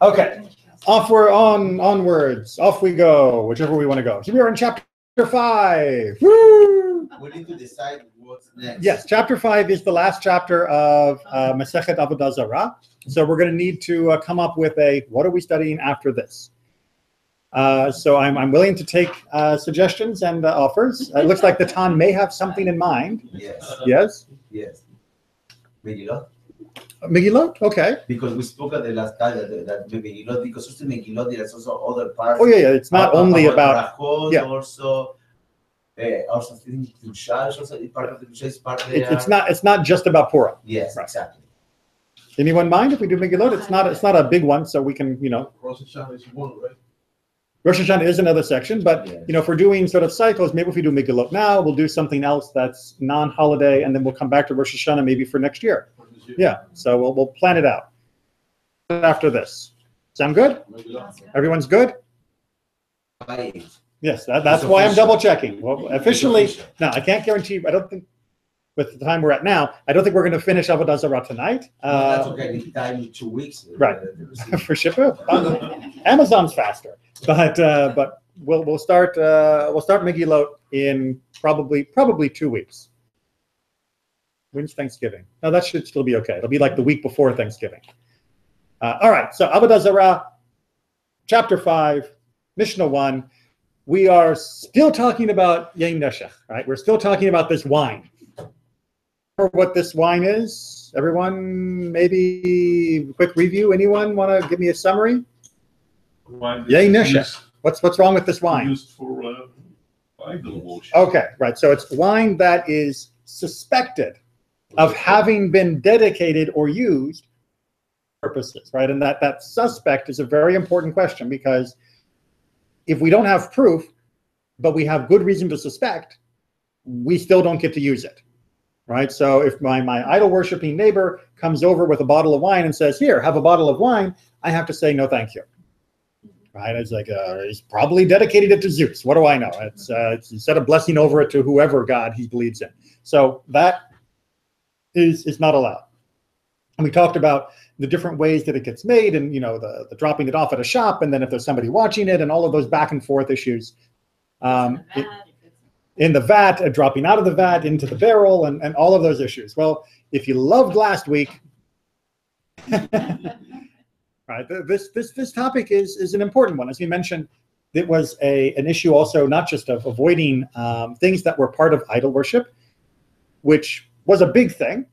Okay. Onwards. Off we go, whichever we want to go. Here we are in chapter 5. Woo! We need to decide what's next. Yes, chapter 5 is the last chapter of Masechet Avodah Zarah. So we're going to need to come up with what are we studying after this? So I'm willing to take suggestions and offers. It looks like the Tan may have something in mind. Yes. Yes? Yes. Megillot. Megillot? Okay. Because we spoke at the last time that Megillot, because also Megillot, there's also other parts. Oh, yeah. It's not only about... Brachot, yeah. Also things to Shal, also part of the Shal is part there. It's not just about Purim. Yes, right. Exactly. Anyone mind if we do Megillot? It's not a big one, so we can, Rosh Hashanah is one, right? Rosh Hashanah is another section, but if we're doing sort of cycles, maybe if we do Megillot now, we'll do something else that's non-holiday, and then we'll come back to Rosh Hashanah maybe for next year. Yeah, so we'll plan it out after this. Sound good? Everyone's good? Yes, that's why I'm double checking. Well, officially, no, I can't guarantee. I don't think, with the time we're at now, I don't think we're going to finish Avodah Zarah tonight. That's okay. In time in 2 weeks. Right. For Shippur. Amazon's faster, but we'll start Megillot in probably 2 weeks. When's Thanksgiving? No, that should still be okay. It'll be like the week before Thanksgiving. All right. So Avodah Zarah, chapter 5, Mishnah 1. We are still talking about Yain Neshech, right? We're still talking about this wine. What this wine is? Everyone, maybe a quick review. Anyone want to give me a summary? Yain Neshech. What's wrong with this wine? Used for idol worship. Okay, right. So it's wine that is suspected of having been dedicated or used for purposes, right? And that suspect is a very important question, because if we don't have proof, but we have good reason to suspect, we still don't get to use it. Right, so if my idol worshiping neighbor comes over with a bottle of wine and says, "Here, have a bottle of wine," I have to say, "No, thank you." Right? It's like he's probably dedicated it to Zeus. What do I know? It's instead of blessing over it to whoever god he believes in. So that is not allowed. And we talked about the different ways that it gets made, and the dropping it off at a shop, and then if there's somebody watching it, and all of those back and forth issues. In the vat, dropping out of the vat into the barrel, and all of those issues. Well, if you loved last week, right? This topic is an important one. As we mentioned, it was an issue also not just of avoiding things that were part of idol worship, which was a big thing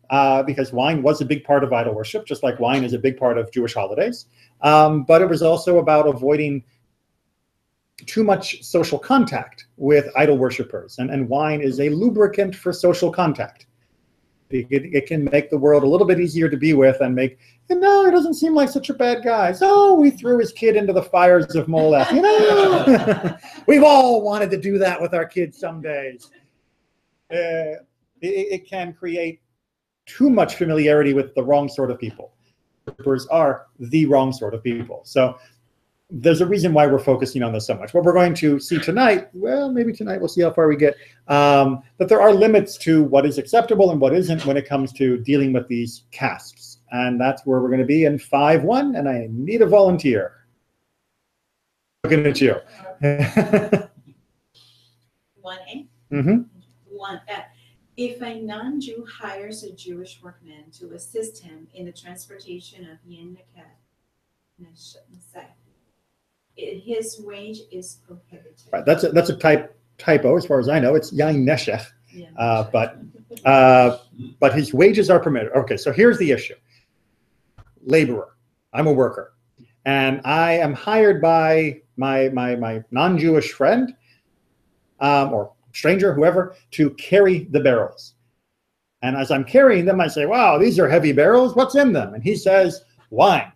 because wine was a big part of idol worship, just like wine is a big part of Jewish holidays. But it was also about avoiding too much social contact with idol worshippers, and wine is a lubricant for social contact. It can make the world a little bit easier to be with, and make, he doesn't seem like such a bad guy. So we threw his kid into the fires of Molech. We've all wanted to do that with our kids some days. It can create too much familiarity with the wrong sort of people. Worshippers are the wrong sort of people. So there's a reason why we're focusing on this so much. What we're going to see tonight, well, maybe tonight we'll see how far we get, that there are limits to what is acceptable and what isn't when it comes to dealing with these casks. And that's where we're going to be in 5.1, and I need a volunteer. Looking at you. 1A? Mm-hmm. 1F. If a non-Jew hires a Jewish workman to assist him in the transportation of Yin Neshech, his wage is prohibited. Right, that's a typo as far as I know. It's Yain Neshech, Yeah. but his wages are permitted. Okay, so here's the issue. Laborer, I'm a worker, and I am hired by my non-Jewish friend or stranger, whoever, to carry the barrels. And as I'm carrying them, I say, "Wow, these are heavy barrels. What's in them?" And he says, "Wine."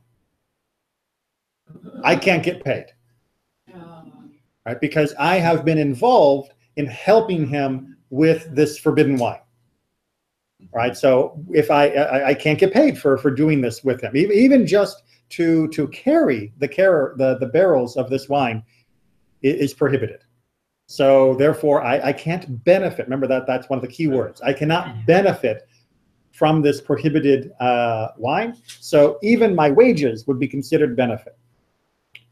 I can't get paid, right? Because I have been involved in helping him with this forbidden wine, right? So if I can't get paid for doing this with him, even just to carry the barrels of this wine is prohibited. So therefore, I can't benefit. Remember that's one of the key words. I cannot benefit from this prohibited wine. So even my wages would be considered benefit.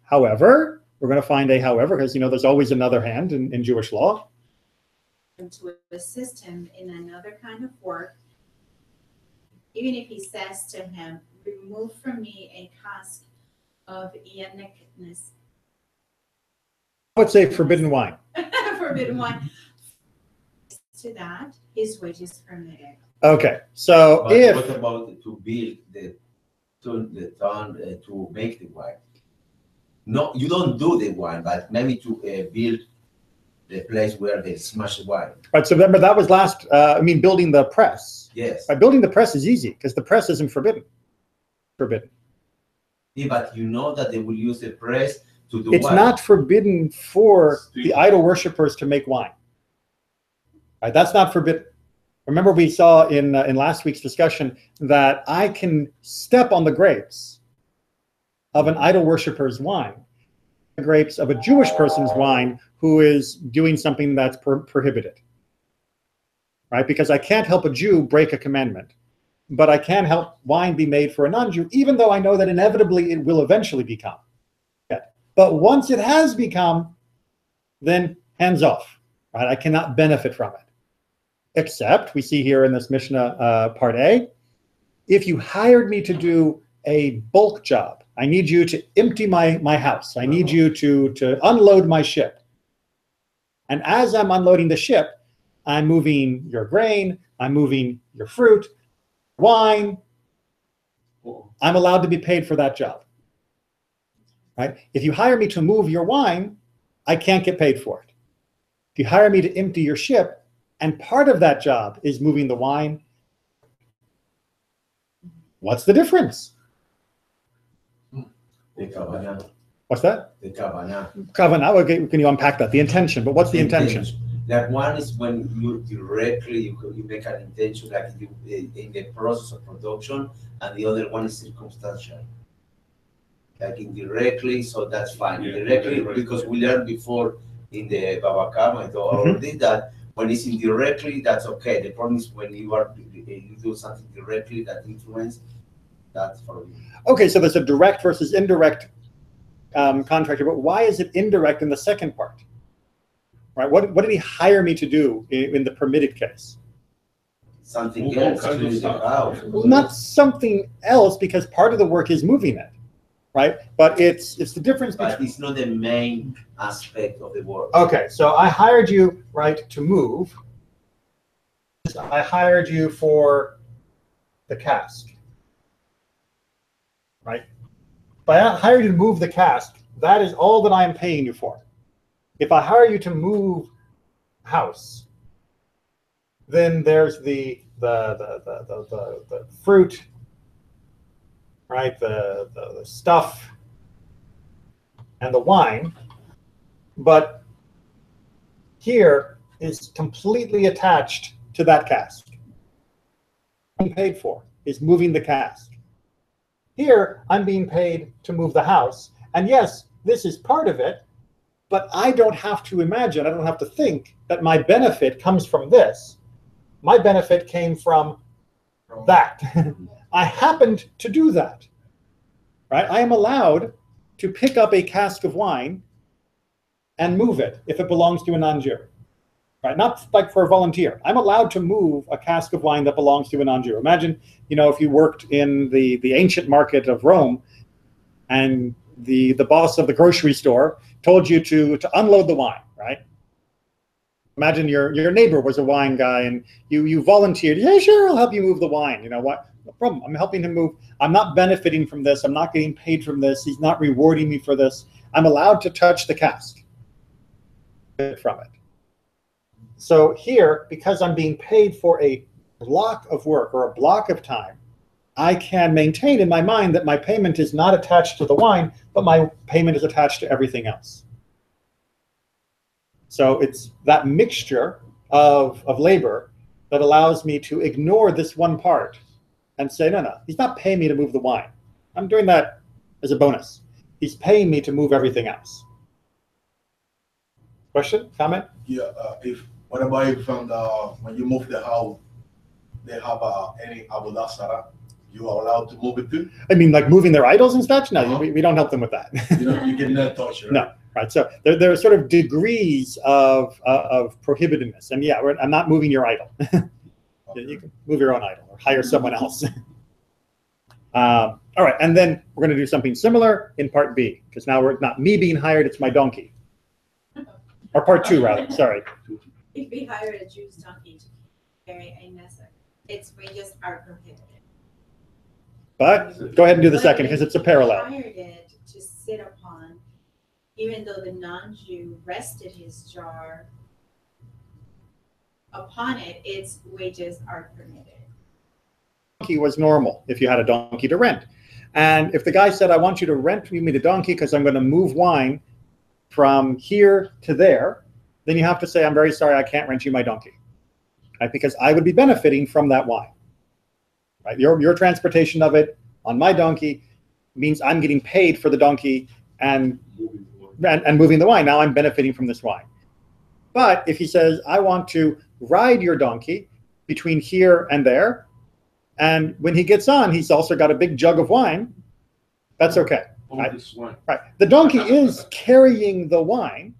However, we're going to find a however, because there's always another hand in Jewish law. To assist him in another kind of work, even if he says to him, remove from me a cask of iniquitous. I would say forbidden wine. Forbidden wine. To that, his wages permitted. Okay, so But if what about to build the town to make the wine? No, you don't do the wine, but maybe to build the place where they smash the wine. right, so remember that was last. Building the press. Yes. By building the press is easy because the press isn't forbidden. Forbidden. Yeah, but you know that they will use the press to do It's wine. not forbidden for the idol worshippers to make wine. Right, that's not forbidden. Remember, we saw in last week's discussion that I can step on the grapes of an idol worshipper's wine, the grapes of a Jewish person's wine who is doing something that's prohibited. Right, because I can't help a Jew break a commandment, but I can help wine be made for a non-Jew, even though I know that inevitably it will eventually become. But once it has become, then hands off. Right, I cannot benefit from it. Except, we see here in this Mishnah, part A, if you hired me to do a bulk job, I need you to empty my house. I need you to unload my ship. And as I'm unloading the ship, I'm moving your grain, I'm moving your fruit, wine. I'm allowed to be paid for that job. Right? If you hire me to move your wine, I can't get paid for it. If you hire me to empty your ship, and part of that job is moving the wine, what's the difference? The kavanah. What's that? The kavanah. Kavanah, okay, can you unpack that? The intention, but what's the intention? That one is when you directly you make an intention, like you, in the process of production, and the other one is circumstantial. Like indirectly, so that's fine. Yeah, Directly, right. because we learned before in the Baba Kama, I already did that. When it's indirectly, that's okay. The problem is when you do something directly that influence, that's for you. Okay, so there's a direct versus indirect contract, but why is it indirect in the second part? Right? What did he hire me to do in the permitted case? Something Move all else kinds to of the stuff. house. Well, not something else, because part of the work is moving it, right? But it's the difference But between. it's not the main aspect of the work. Okay, so I hired you, right, to move. I hired you for the cask, right? If I hired you to move the cask, that is all that I am paying you for. If I hire you to move house, then there's the fruit, right? The stuff and the wine, but here is completely attached to that cask. I'm paid for is moving the cask. Here, I'm being paid to move the house. And yes, this is part of it, but I don't have to imagine, I don't have to think that my benefit comes from this. My benefit came from that. I happened to do that, right? I am allowed to pick up a cask of wine and move it if it belongs to a non-Jew, right? Not like for a volunteer. I'm allowed to move a cask of wine that belongs to a non-Jew. Imagine, if you worked in the ancient market of Rome and the boss of the grocery store told you to unload the wine, right? Imagine your neighbor was a wine guy and you volunteered. Yeah, sure, I'll help you move the wine. You know what? No problem. I'm helping him move. I'm not benefiting from this. I'm not getting paid from this. He's not rewarding me for this. I'm allowed to touch the cask from it. So here, because I'm being paid for a block of work or a block of time, I can maintain in my mind that my payment is not attached to the wine, but my payment is attached to everything else. So it's that mixture of labor that allows me to ignore this one part and say, no, he's not paying me to move the wine. I'm doing that as a bonus. He's paying me to move everything else. Question, comment? Yeah, what about if when you move the house, they have any Avodah Zarah, you are allowed to move it too? I mean, like moving their idols and such? No, Uh-huh. we don't help them with that. You cannot touch it, right? No, right. So there are sort of degrees of prohibitedness. And yeah, I'm not moving your idol. You can move your own idol or hire someone else. All right, and then we're going to do something similar in part B, because now we're not me being hired, it's my donkey. Or part 2, rather, sorry. If we hire a Jew's donkey to carry a nesek, its wages are prohibited. But go ahead and do the But second, if because it's a he parallel. hired it to sit upon, even though the non-Jew rested his jar upon it, its wages are permitted. Donkey was normal if you had a donkey to rent. And if the guy said, I want you to rent me the donkey because I'm going to move wine from here to there, then you have to say, I'm very sorry, I can't rent you my donkey. Right? Because I would be benefiting from that wine. Right? Your transportation of it on my donkey means I'm getting paid for the donkey and moving the wine. Now I'm benefiting from this wine. But if he says, I want to ride your donkey between here and there, and when he gets on, he's also got a big jug of wine, that's okay. All this wine. Right. The donkey is carrying the wine,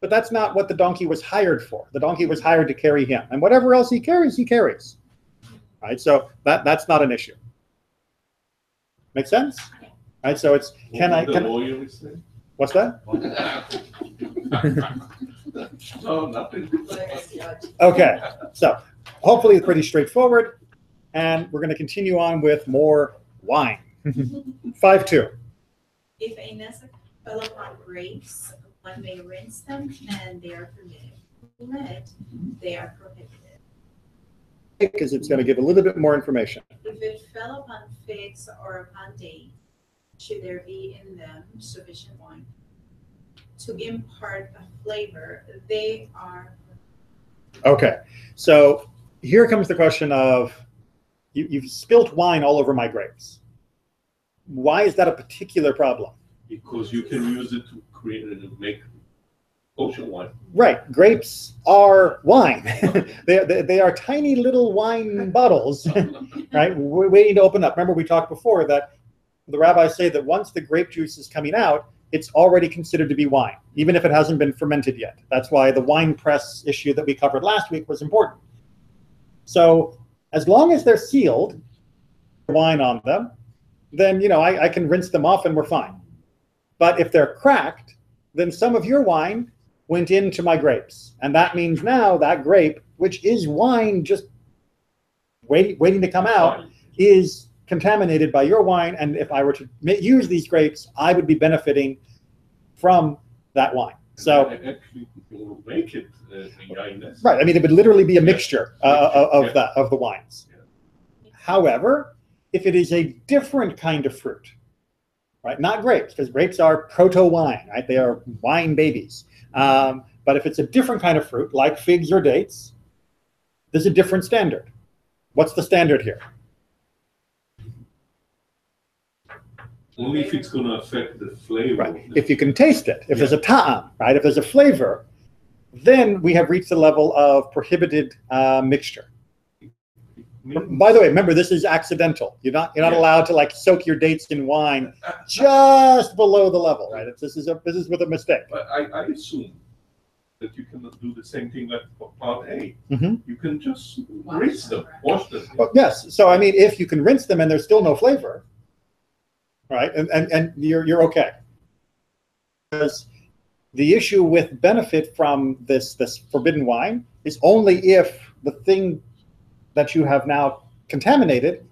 but that's not what the donkey was hired for. The donkey was hired to carry him. And whatever else he carries, he carries. Right? So that's not an issue. Make sense? Right? So it's, what's that? No, nothing. Okay. So hopefully it's pretty straightforward. And we're going to continue on with more wine. 5-2. If a nesek fell upon grapes, one may rinse them, and they are permitted. Let, they are prohibited. Because it's going to give a little bit more information. If it fell upon figs or upon dates, should there be in them sufficient wine to impart a flavor, they are prohibited. Okay. So here comes the question of, you've spilt wine all over my grapes. Why is that a particular problem? Because you can use it to create and make ocean wine. Right. Grapes are wine. they are tiny little wine bottles, right? We're waiting to open up. Remember, we talked before that the rabbis say that once the grape juice is coming out, it's already considered to be wine, even if it hasn't been fermented yet. That's why the wine press issue that we covered last week was important. So as long as they're sealed, wine on them, then I can rinse them off and we're fine. But if they're cracked, then some of your wine went into my grapes. And that means now that grape, which is wine just waiting to come out, is contaminated by your wine. And if I were to use these grapes, I would be benefiting from that wine. So actually, you make it right. I mean, it would literally be a mixture of the wines. Yeah. However, if it is a different kind of fruit, right? Not grapes, because grapes are proto-wine, right? They are wine babies. But if it's a different kind of fruit, like figs or dates, there's a different standard. What's the standard here? Only if it's going to affect the flavor. Right. If you can taste it, if there's a ta'am, right? If there's a flavor, then we have reached the level of prohibited mixture. By the way, remember, this is accidental. You're not allowed to like soak your dates in wine just below the level, right? This is with a mistake. But I assume that you cannot do the same thing like part A. Mm-hmm. You can just rinse them, wash them. Well, yes. So I mean, if you can rinse them and there's still no flavor, right? And you're okay. Because the issue with benefit from this forbidden wine is only if the thing that you have now contaminated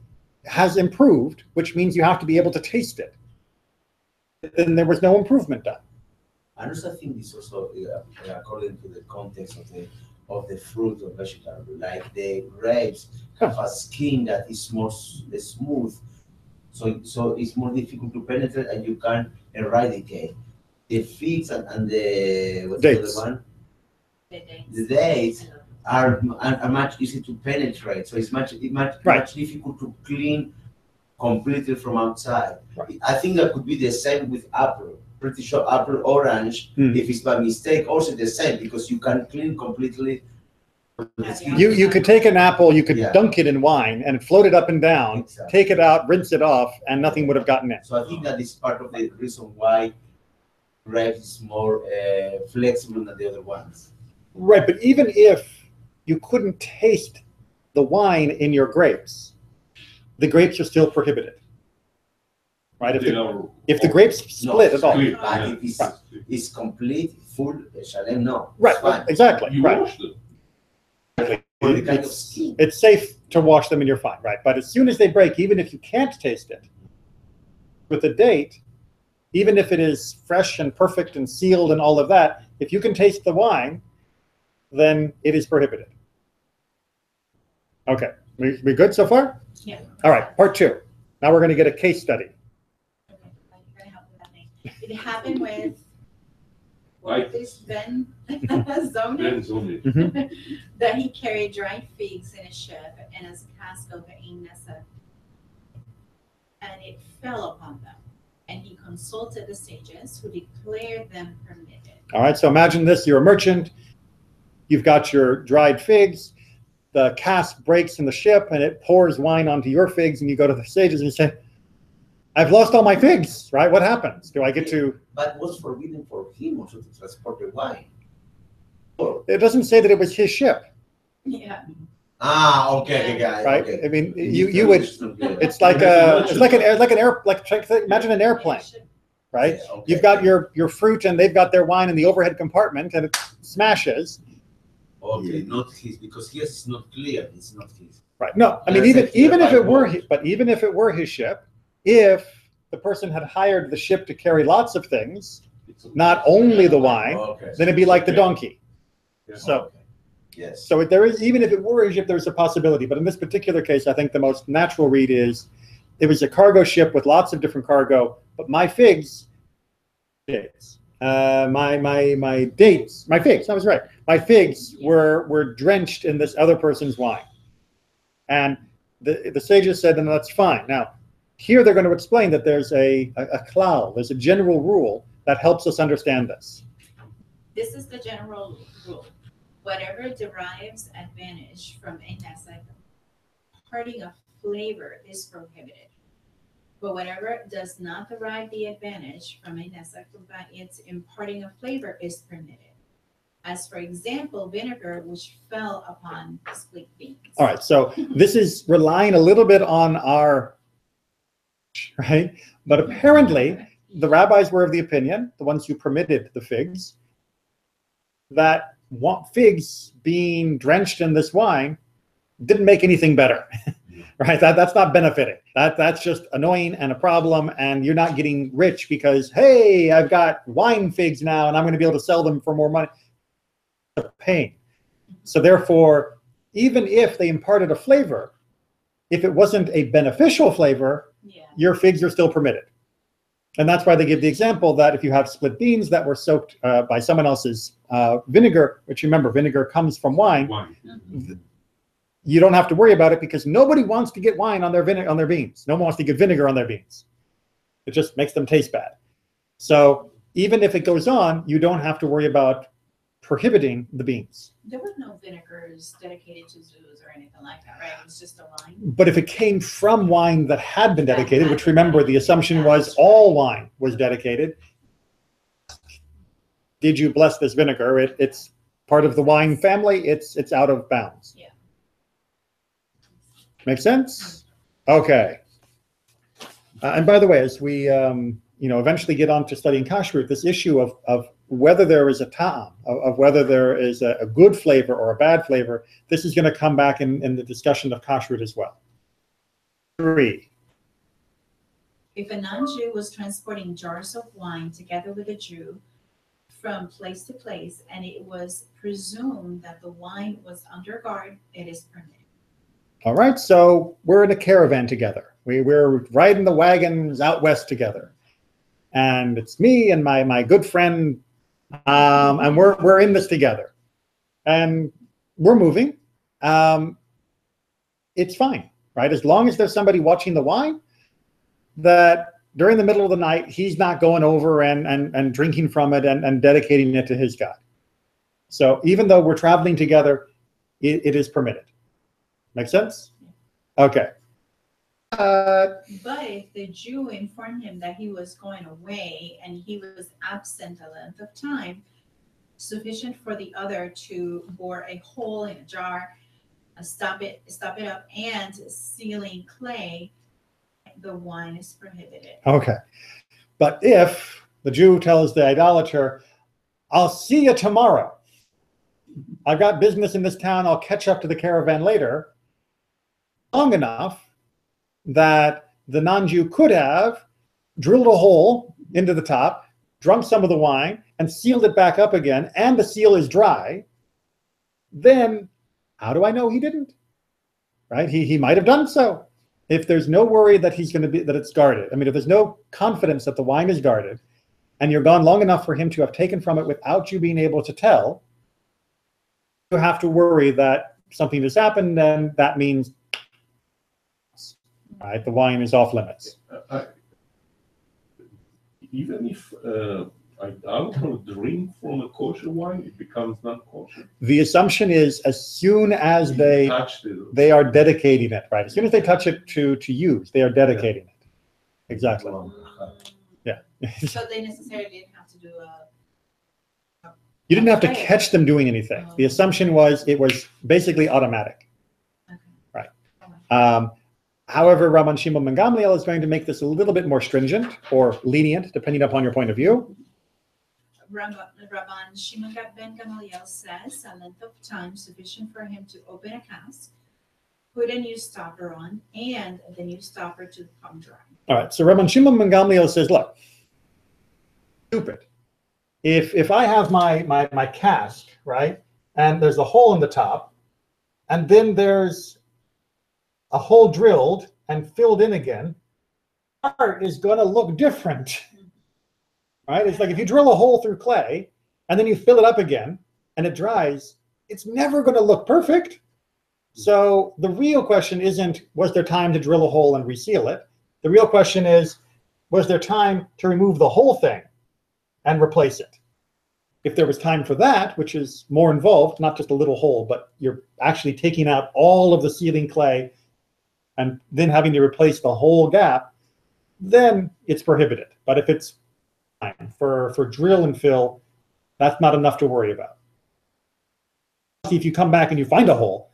has improved, which means you have to be able to taste it. Then there was no improvement done. I also think this also according to the context of the fruit or vegetable. Like the grapes have a skin that is more smooth, so it's more difficult to penetrate, and you can eradicate. The figs and the what's dates. The other one? The dates are much easier to penetrate, so it's much difficult to clean completely from outside. Right. I think that could be the same with apple. Pretty sure apple, orange, if it's by mistake, also the same, because you can clean completely You could take an apple, you could Yeah. dunk it in wine, and float it up and down, Exactly. take it out, rinse it off, and nothing would have gotten in. So I think that is part of the reason why grape is more flexible than the other ones. Right, but even if you couldn't taste the wine in your grapes, the grapes are still prohibited. Right? If the grapes split at all. split. But if it's complete, full, shalem, no. Right, It's fine. exactly. You Right. wash them. For the kind of skin. It's safe to wash them and you're fine, right? But as soon as they break, even if you can't taste it, with a date, even if it is fresh and perfect and sealed and all of that, if you can taste the wine, then it is prohibited. Okay, we good so far? Yeah. All right, part 2. Now we're going to get a case study. Okay, you're gonna help with that thing. It happened with Right. this Ben Zonin, Depends on it. Mhm. that he carried dried figs in a ship and as a cask of Nessa, and it fell upon them. And he consulted the sages who declared them permitted. All right, so imagine this. You're a merchant. You've got your dried figs. The cask breaks in the ship and it pours wine onto your figs, and you go to the sages and you say, I've lost all my figs, right? What happens? Do I get to... But was forbidden for him also to transport the wine. It doesn't say that it was his ship, Yeah. Okay, guys. right? Okay. I mean, you would... It's like imagine an airplane, right? Yeah, okay. You've got your fruit and they've got their wine in the overhead compartment and it smashes. Okay, not his, because his is not clear. It's not his. Right. No, I mean, Yes, even if by it were, boat. but even if it were his ship, if the person had hired the ship to carry lots of things, not only the wine, Okay. then it'd be like the Okay. donkey. Yeah. So, Okay. Yes. so there is, even if it were his ship, there's a possibility. But in this particular case, I think the most natural read is it was a cargo ship with lots of different cargo, but my figs, dates, my dates, my figs. I was right. My figs were drenched in this other person's wine, and the sages said, "Then that's fine." Now, here they're going to explain that there's a klal, there's a general rule that helps us understand this. This is the general rule. Whatever derives advantage from a nesek, imparting a flavor is prohibited. But whatever does not derive the advantage from a nesek by its imparting a flavor is permitted. As for example, vinegar which fell upon split beans. All right, so this is relying a little bit on our, right? But apparently, the rabbis were of the opinion, the ones who permitted the figs, that figs being drenched in this wine didn't make anything better, right? That's not benefiting. That's just annoying and a problem, and you're not getting rich because, hey, I've got wine figs now, and I'm going to be able to sell them for more money. It's a pain. So therefore, even if they imparted a flavor, if it wasn't a beneficial flavor, Yeah. your figs are still permitted. And that's why they give the example that if you have split beans that were soaked by someone else's vinegar, which remember, vinegar comes from wine, Wine. you don't have to worry about it because nobody wants to get wine on their beans. No one wants to get vinegar on their beans. It just makes them taste bad. So even if it goes on, you don't have to worry about prohibiting the beans. There were no vinegars dedicated to zoos or anything like that, right? It was just a wine. But if it came from wine that had been dedicated, which remember the assumption was all wine was dedicated, did you bless this vinegar? It's part of the wine family. It's out of bounds. Yeah. Make sense? Okay. And by the way, as we eventually get on to studying kashrut, this issue of whether there is a ta'am, of whether there is a good flavor or a bad flavor, this is going to come back in the discussion of kashrut as well. 3. If a non-Jew was transporting jars of wine together with a Jew from place to place, and it was presumed that the wine was under guard, it is permitted. All right, so we're in a caravan together. We're riding the wagons out west together. And it's me and my good friend, and we're in this together. And we're moving. It's fine, right? As long as there's somebody watching the wine, that during the middle of the night, he's not going over and drinking from it and dedicating it to his God. So even though we're traveling together, it is permitted. Make sense? Okay. But if the Jew informed him that he was going away and he was absent a length of time, sufficient for the other to bore a hole in a jar, stop it up, and sealing clay, the wine is prohibited. Okay. But if the Jew tells the idolater, I'll see you tomorrow. I've got business in this town. I'll catch up to the caravan later. Long enough that the non-Jew could have drilled a hole into the top, drunk some of the wine, and sealed it back up again, and the seal is dry, then how do I know he didn't? Right? He might have done so. If there's no worry that that it's guarded, I mean, if there's no confidence that the wine is guarded, and you're gone long enough for him to have taken from it without you being able to tell, you have to worry that something has happened, and that means, right, the wine is off limits. Even if idolater drink from a kosher wine, it becomes not kosher. The assumption is as soon as they are dedicating it, right? As soon as they touch it to use, they are dedicating it. Exactly. Yeah. So they necessarily didn't have to do You didn't have to catch them doing anything. The assumption was it was basically automatic. Okay. Right. However, Rabban Shimon ben Gamliel is going to make this a little bit more stringent or lenient, depending upon your point of view. Rabban Shimon ben Gamaliel says a length of time sufficient for him to open a cask, put a new stopper on, and the new stopper to become dry. All right, so Rabban Shimon ben Gamliel says, look, stupid. If I have my cask, right, and there's a hole in the top, and then there's a hole drilled and filled in again, art is going to look different, right? It's like if you drill a hole through clay and then you fill it up again and it dries, it's never going to look perfect. So the real question isn't, was there time to drill a hole and reseal it? The real question is, was there time to remove the whole thing and replace it? If there was time for that, which is more involved, not just a little hole, but you're actually taking out all of the sealing clay and then having to replace the whole gap, then it's prohibited. But if it's time for drill and fill, that's not enough to worry about. If you come back and you find a hole,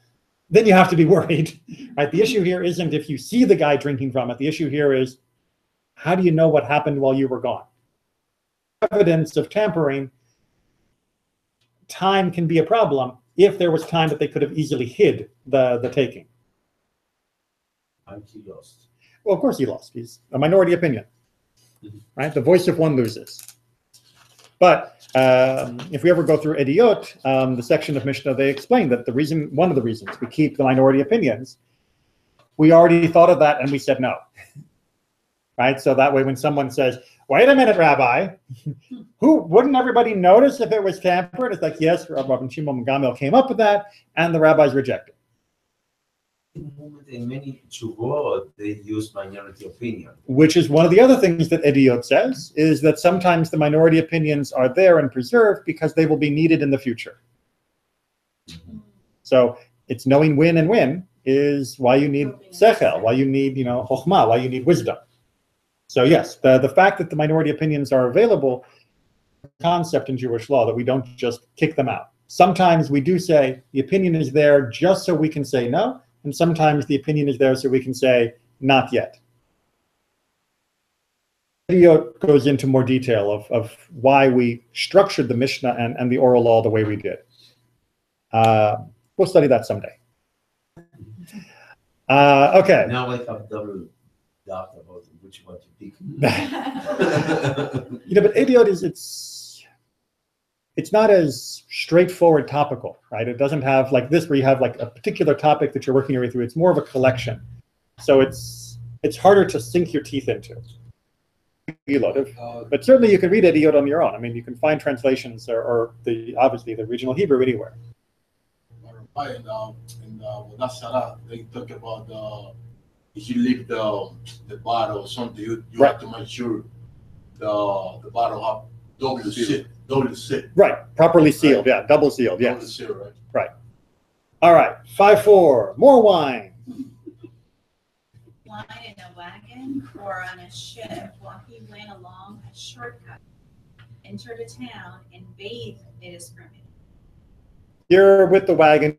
then you have to be worried, right? The issue here isn't if you see the guy drinking from it. The issue here is, how do you know what happened while you were gone? Evidence of tampering, time can be a problem if there was time that they could have easily hid the taking. And he lost. Well, of course he lost. He's a minority opinion, right? The voice of one loses. But if we ever go through Ediot, the section of Mishnah, they explain that one of the reasons we keep the minority opinions, we already thought of that and we said no, right? So that way when someone says, wait a minute, Rabbi, wouldn't everybody notice if it was tampered? It's like, yes, Rabban Shimon ben Gamliel came up with that and the rabbis rejected. In many tshuvot, they use minority opinion. Which is one of the other things that Ediot says, is that sometimes the minority opinions are there and preserved because they will be needed in the future. So it's knowing when and when is why you need sechel, why you need, chokhmah, why you need wisdom. So yes, the fact that the minority opinions are available, concept in Jewish law that we don't just kick them out. Sometimes we do say the opinion is there just so we can say no, and sometimes the opinion is there so we can say, not yet. The video goes into more detail of why we structured the Mishnah and the oral law the way we did. We'll study that someday. Okay. Now I have double doubt about which one to pick. But Ediot it's not as straightforward topical, right? It doesn't have like this where you have like a particular topic that you're working your way through. It's more of a collection. So it's harder to sink your teeth into. But certainly you can read Ediot on your own. I mean, you can find translations or obviously the original Hebrew anywhere. In Avodah Zarah, they talk about if you leave the bottle or something, you right. have to make sure the bottle have double seal. Right, properly sealed, right. Yeah, double sealed, yes. Double seal, right? Right. All right, 5-4, more wine. Wine in a wagon or on a ship while he went along a shortcut, entered a town, and bathed, it is permitted. You're with the wagon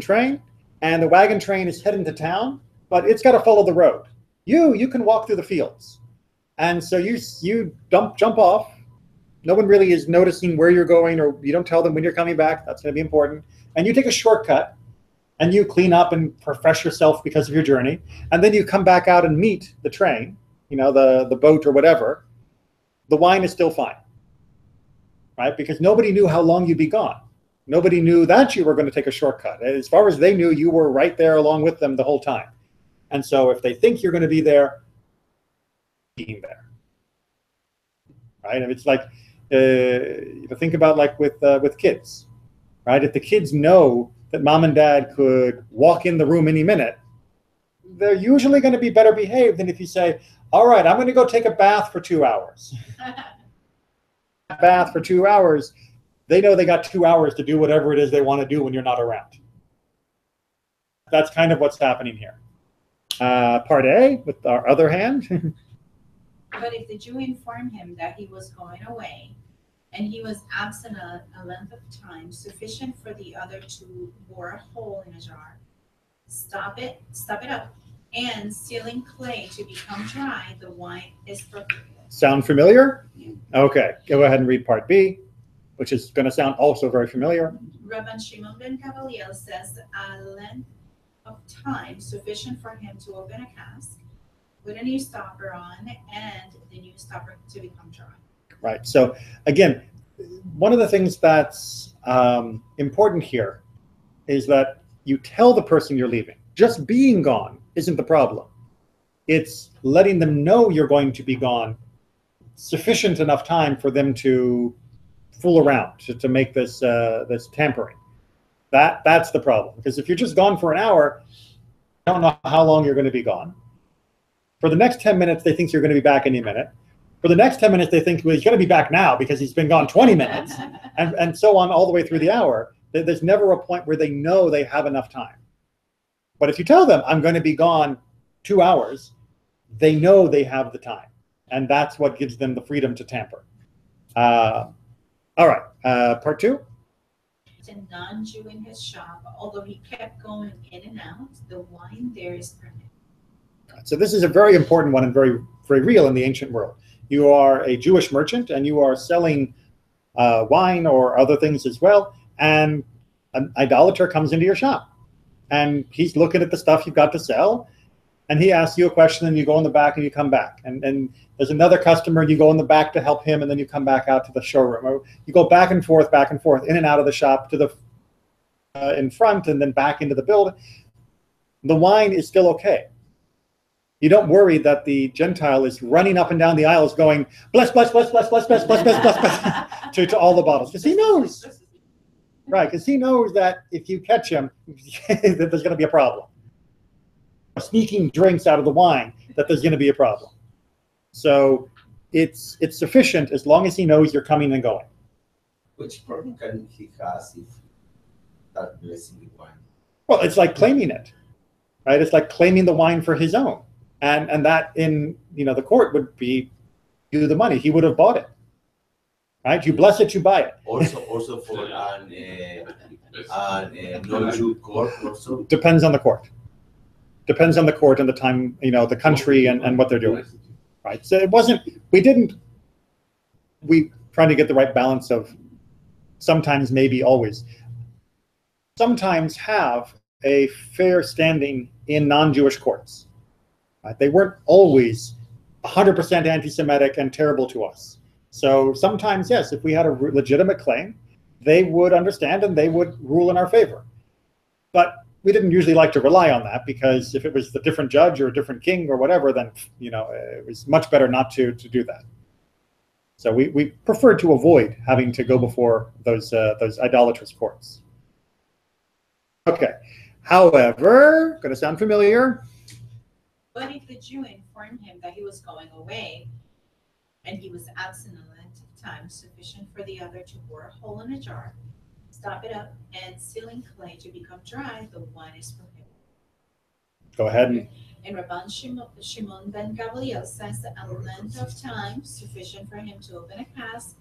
train, and the wagon train is heading to town, but it's got to follow the road. You can walk through the fields, and so you jump off. No one really is noticing where you're going, or you don't tell them when you're coming back. That's going to be important. And you take a shortcut, and you clean up and refresh yourself because of your journey, and then you come back out and meet the train, the boat or whatever. The wine is still fine, right? Because nobody knew how long you'd be gone. Nobody knew that you were going to take a shortcut. As far as they knew, you were right there along with them the whole time. And so if they think you're going to be there, being there, right? And it's like, think about like with kids, right? If the kids know that mom and dad could walk in the room any minute, they're usually going to be better behaved than if you say, all right, I'm going to go take a bath for 2 hours. Bath for 2 hours. They know they got 2 hours to do whatever it is they want to do when you're not around. That's kind of what's happening here. Part A, with our other hand. But if the Jew informed him that he was going away, and he was absent a length of time sufficient for the other to bore a hole in a jar, stop it up, and sealing clay to become dry, the wine is perfect. Sound familiar? Okay, go ahead and read part B, which is going to sound also very familiar. Rabban Shimon ben Gamaliel says a length of time sufficient for him to open a cask, put a new stopper on, and the new stopper to become dry. Right. So again, one of the things that's important here is that you tell the person you're leaving. Just being gone isn't the problem. It's letting them know you're going to be gone sufficient enough time for them to fool around, to make this tampering. That's the problem. Because if you're just gone for an hour, you don't know how long you're going to be gone. For the next 10 minutes, they think you're going to be back any minute. For the next 10 minutes, they think, well, he's going to be back now because he's been gone 20 minutes, and so on all the way through the hour. There's never a point where they know they have enough time. But if you tell them, I'm going to be gone 2 hours, they know they have the time. And that's what gives them the freedom to tamper. All right, part 2. A non-Jew in his shop, although he kept going in and out, the wine there is permitted. So this is a very important one and very, very real in the ancient world. You are a Jewish merchant and you are selling wine or other things as well, and an idolater comes into your shop and he's looking at the stuff you've got to sell, and he asks you a question, and you go in the back and you come back, and there's another customer and you go in the back to help him, and then you come back out to the showroom, or you go back and forth in and out of the shop to the in front and then back into the building. The wine is still okay. You don't worry that the Gentile is running up and down the aisles going, bless, bless, bless, bless, bless, bless, bless, bless, bless, bless, to all the bottles. Because he knows, right? Because he knows that if you catch him, that there's going to be a problem. Sneaking drinks out of the wine, that there's going to be a problem. So it's sufficient as long as he knows you're coming and going. Which problem can he has if that blessing the wine? Well, it's like claiming it, right? It's like claiming the wine for his own. And that in the court would be you the money. He would have bought it, right? You bless it, you buy it. Also for an non-Jew court also. Depends on the court. Depends on the court and the time, the country and what they're doing, right? So it wasn't. We trying to get the right balance of sometimes, maybe always. Sometimes have a fair standing in non-Jewish courts. Right? They weren't always 100% anti-Semitic and terrible to us. So sometimes, yes, if we had a legitimate claim, they would understand and they would rule in our favor. But we didn't usually like to rely on that, because if it was a different judge or a different king or whatever, then it was much better not to do that. So we preferred to avoid having to go before those idolatrous courts. Okay. However, going to sound familiar. But if the Jew informed him that he was going away, and he was absent a length of time sufficient for the other to bore a hole in a jar, stop it up, and sealing clay to become dry, the wine is prohibited. Go ahead. And Rabban Shimon ben Gamliel says that a length of time sufficient for him to open a cask,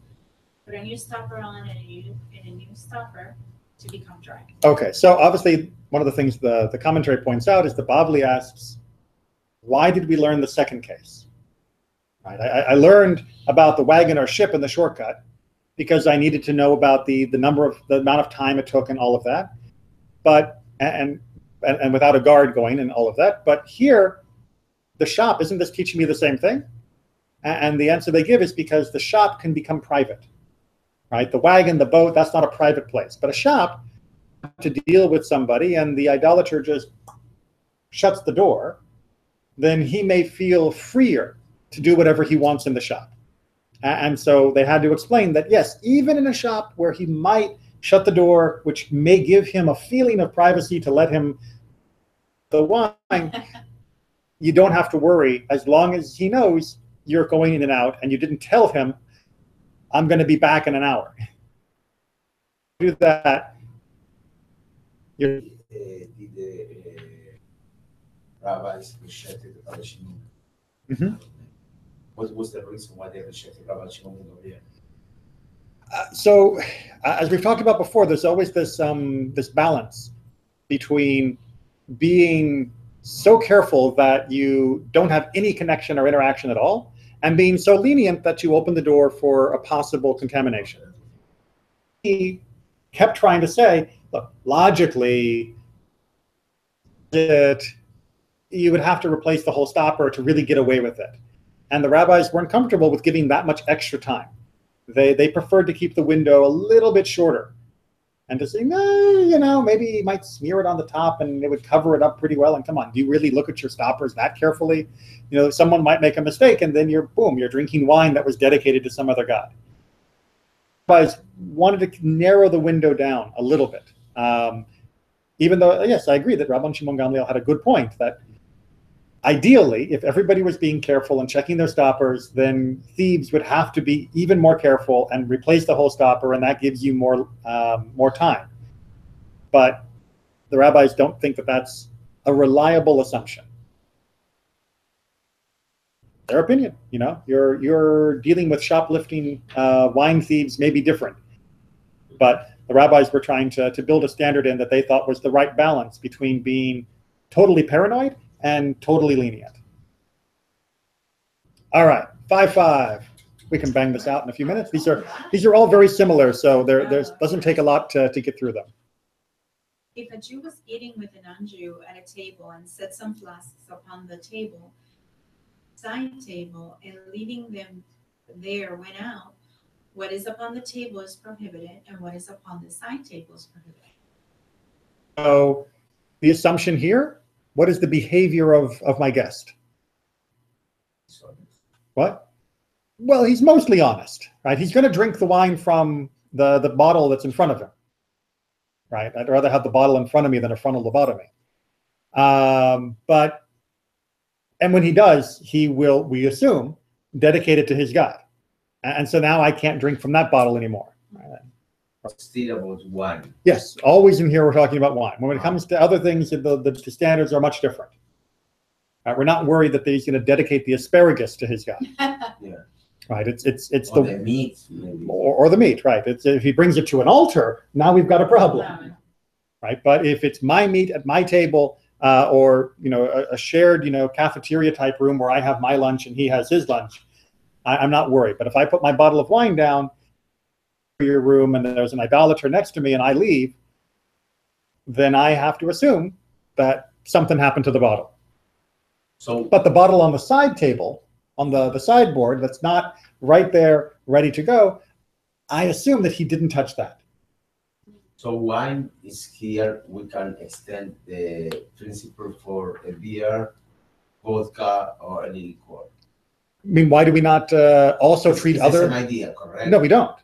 put a new stopper on and a new stopper to become dry. Okay, so obviously one of the things the commentary points out is the Bavli asks, why did we learn the second case? Right? I learned about the wagon or ship and the shortcut because I needed to know about the amount of time it took and all of that, but and without a guard going and all of that. But here, the shop, isn't this teaching me the same thing? And the answer they give is because the shop can become private, right? The wagon, the boat, that's not a private place. But a shop, to deal with somebody and the idolater just shuts the door, then he may feel freer to do whatever he wants in the shop. And so they had to explain that, yes, even in a shop where he might shut the door, which may give him a feeling of privacy to let him the wine, you don't have to worry as long as he knows you're going in and out and you didn't tell him, I'm going to be back in an hour. Do that. Did the rabbis rejected Rabbi Shimon? Mm-hmm. What was the reason why they rejected Rabbi Shimon ben Gamliel? So, as we've talked about before, there's always this this balance between being so careful that you don't have any connection or interaction at all, and being so lenient that you open the door for a possible contamination. He kept trying to say, look, logically, that you would have to replace the whole stopper to really get away with it. And the rabbis weren't comfortable with giving that much extra time. They preferred to keep the window a little bit shorter and to say, no, you know, maybe you might smear it on the top and it would cover it up pretty well. And come on, do you really look at your stoppers that carefully? You know, someone might make a mistake and then you're drinking wine that was dedicated to some other god. Rabbis wanted to narrow the window down a little bit. Even though, yes, I agree that Rabban Shimon Gamliel had a good point that ideally, if everybody was being careful and checking their stoppers, then thieves would have to be even more careful and replace the whole stopper, and that gives you more time. But the rabbis don't think that that's a reliable assumption. Their opinion, you know, you're dealing with shoplifting wine thieves may be different, but the rabbis were trying to build a standard in that they thought was the right balance between being totally paranoid and totally lenient. All right, 5-5. We can bang this out in a few minutes. These are all very similar, so there doesn't take a lot to get through them. If a Jew was eating with a non-Jew at a table and set some flasks upon the side table, and leaving them there went out, what is upon the table is prohibited, and what is upon the side table is prohibited. So the assumption here, what is the behavior of my guest? What? Well, he's mostly honest, right? He's going to drink the wine from the bottle that's in front of him, right? I'd rather have the bottle in front of me than a frontal lobotomy. And when he does, he will, we assume, dedicate it to his God. And so now I can't drink from that bottle anymore. Still about wine. Yes, always in here we're talking about wine. When it comes to other things, the standards are much different. We're not worried that he's going to dedicate the asparagus to his God. Yeah. Right? It's or the meat, maybe. Or the meat, right? It's if he brings it to an altar, now we've got a problem, right? But if it's my meat at my table, or you know, a shared cafeteria type room where I have my lunch and he has his lunch, I'm not worried. But if I put my bottle of wine down your room and there's an idolater next to me and I leave, then I have to assume that something happened to the bottle. But the bottle on the side table, on the sideboard, that's not right there ready to go, I assume that he didn't touch that. So wine is here, we can extend the principle for a beer, vodka, or any liquor. I mean, why do we not also treat other? It's an idea, correct? No, we don't.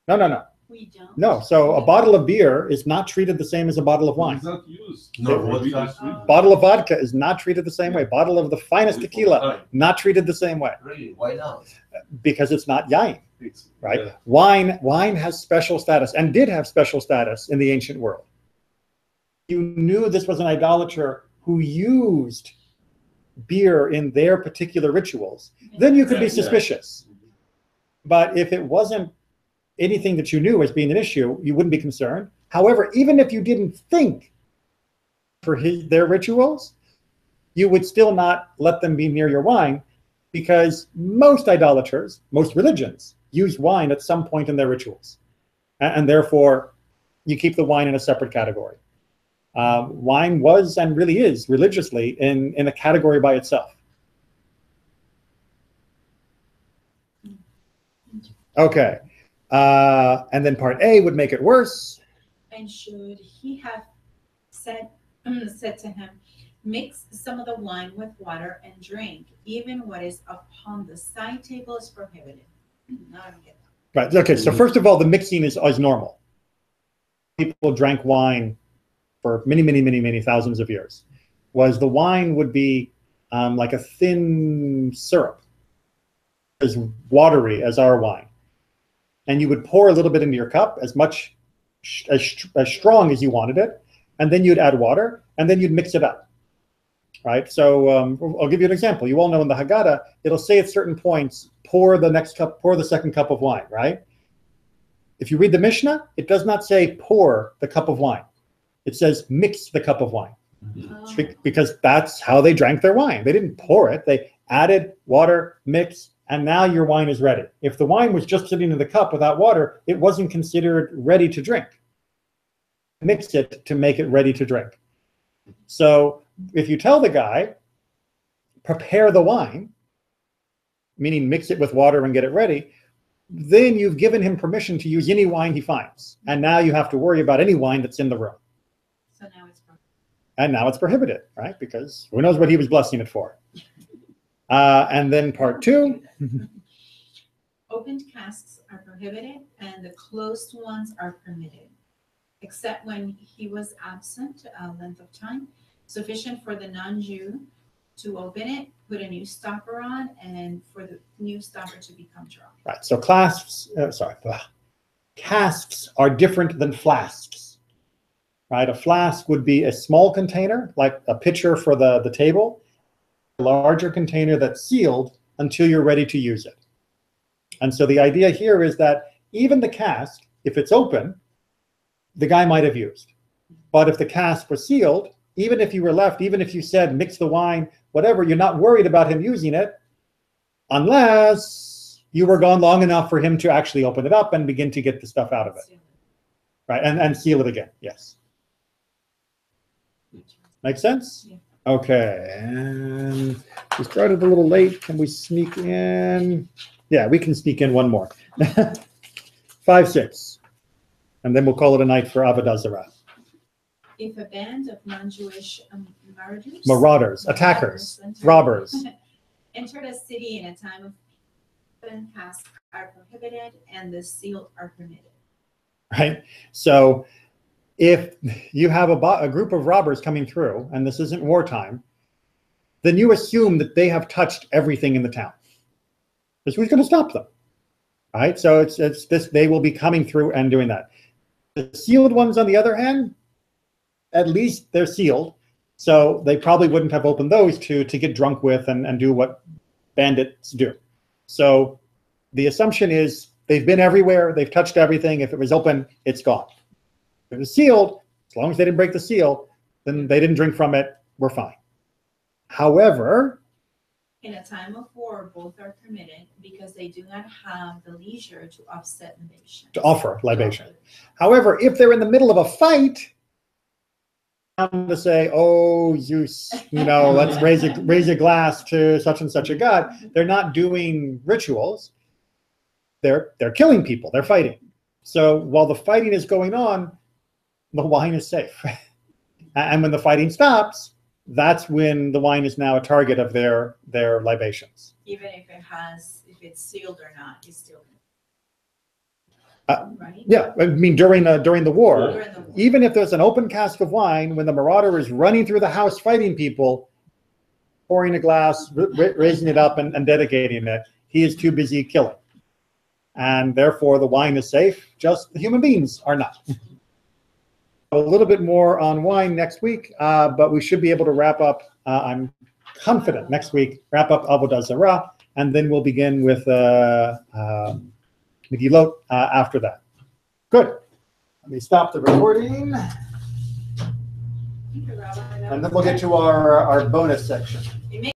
No. We don't. No, so a bottle of beer is not treated the same as a bottle of wine. It's not used. No, vodka. Bottle of vodka is not treated the same way. Bottle of the finest tequila, not treated the same way. Really? Why not? Because it's not yain. right? Yeah. Wine has special status and did have special status in the ancient world. You knew this was an idolater who used beer in their particular rituals, then you could be Yeah. suspicious. But if it wasn't anything that you knew as being an issue, you wouldn't be concerned. However, even if you didn't think for their rituals, you would still not let them be near your wine, because most idolaters, most religions, use wine at some point in their rituals. And therefore, you keep the wine in a separate category. Wine was and really is religiously in a category by itself. Okay. And then part A would make it worse. And should he have said to him, mix some of the wine with water and drink, even what is upon the side table is prohibited. No, I don't get that. Right. Okay. So first of all, the mixing is normal. People drank wine for many thousands of years. The wine would be like a thin syrup, as watery as our wine. And you would pour a little bit into your cup, as strong as you wanted it, and then you'd add water, and then you'd mix it up, right? So I'll give you an example. You all know in the Haggadah, it'll say at certain points, pour the second cup of wine, right? If you read the Mishnah, it does not say pour the cup of wine. It says mix the cup of wine, because that's how they drank their wine. They didn't pour it. They added water, mix, and now your wine is ready. If the wine was just sitting in the cup without water, it wasn't considered ready to drink. Mix it to make it ready to drink. So if you tell the guy, prepare the wine, meaning mix it with water and get it ready, then you've given him permission to use any wine he finds. And now you have to worry about any wine that's in the room. So now it's prohibited. And now it's prohibited, right? Because who knows what he was blessing it for. And then part 2. Opened casks are prohibited and the closed ones are permitted, except when he was absent a length of time sufficient for the non-Jew to open it, put a new stopper on, and for the new stopper to become dry. Right. So casks are different than flasks. Right. A flask would be a small container, like a pitcher for the table, a larger container that's sealed until you're ready to use it. And so the idea here is that even the cask, if it's open, the guy might have used. But if the cask was sealed, even if you were left, even if you said mix the wine, whatever, you're not worried about him using it unless you were gone long enough for him to actually open it up and begin to get the stuff out of it. Right, and seal it again, yes. Make sense? Yeah. Okay, and we started a little late. Can we sneak in? Yeah, we can sneak in one more. 5, 6. And then we'll call it a night for Avodah Zarah. If a band of non-Jewish Marauders, attackers, robbers. entered a city in a time of open casks are prohibited and the sealed are permitted. Right? So if you have a group of robbers coming through, and this isn't wartime, then you assume that they have touched everything in the town. Because who's going to stop them? Right? So it's this, they will be coming through and doing that. The sealed ones, on the other hand, at least they're sealed. So they probably wouldn't have opened those to get drunk with and do what bandits do. So the assumption is they've been everywhere, they've touched everything. If it was open, it's gone. If it was sealed, as long as they didn't break the seal, then they didn't drink from it, we're fine. However, in a time of war, both are permitted because they do not have the leisure to offset libation. To offer libation. However, if they're in the middle of a fight, to say, oh, Zeus, let's raise a glass to such and such a god. They're not doing rituals. They're killing people. They're fighting. So while the fighting is going on, the wine is safe. And when the fighting stops, that's when the wine is now a target of their libations. Even if it's sealed or not, it's still right? Yeah, I mean during the war, During the war. even if there's an open cask of wine, when the marauder is running through the house fighting people, pouring a glass, raising it up and dedicating it, he is too busy killing. and therefore the wine is safe, just the human beings are not. A little bit more on wine next week, but we should be able to wrap up, I'm confident, next week, wrap up Avodah Zarah, and then we'll begin with Megillot after that. Good. Let me stop the recording, and then we'll get to our bonus section.